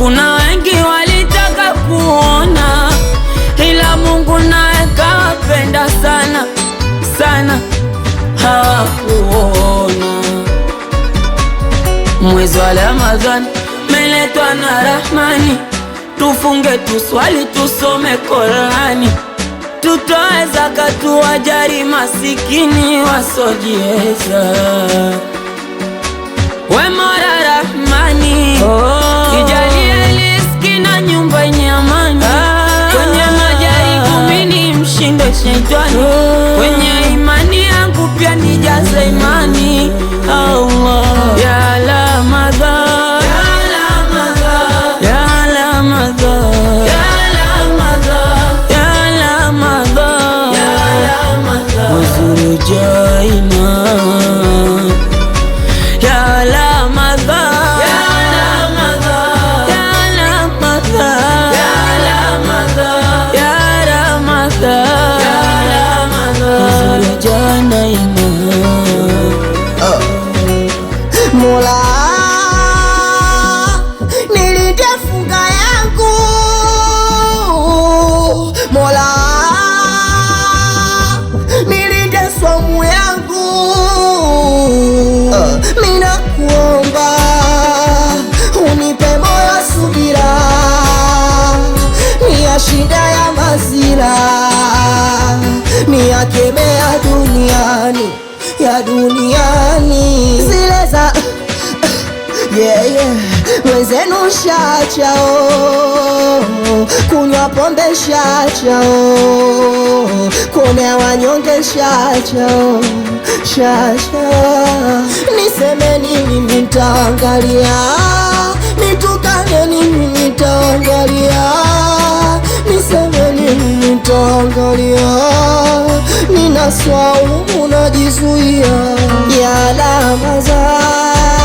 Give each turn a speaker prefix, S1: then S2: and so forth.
S1: Kuna wengi walitaka kuona, ila Mungu naye kawapenda sana sana, hawakuona. Mwezi wa Ramadhani meletwa na Rahmani, tufunge, tuswali, tusome Qur'ani, tutoe zaka, tuwajali masikini wasojiweza. We Mola Rahmani, nijalie riziki na nyumba yenye amani, kwenye majaribu mimi mshinde shetani, kwenye imani yangu pia nijaze imani. Allah ya Ramadhan, ya Ramadhan, ya Ramadhan, ya Ramadhan, ya Ramadhan, wazuru jaina ya Ramadhan, ya Ramadhan, ya Ramadhan, ya Ramadhan, ya Ramadhan, wazuru jaina.
S2: Mola nilinde funga yangu, Mola nilinde somu yangu. Mina kuomba unipe moyo subira, ni ya shida ya mazira, ni ya kemea duniani, ya duniani zile za wenzenu shachao, kunywa pombe shachao, kuonea wanyonge shachao, niseme nini nitaangalia, nitukane nini nitaangalia, niseme nini nitaangalia, ninaswaumu najizuia. Ya Ramadhan,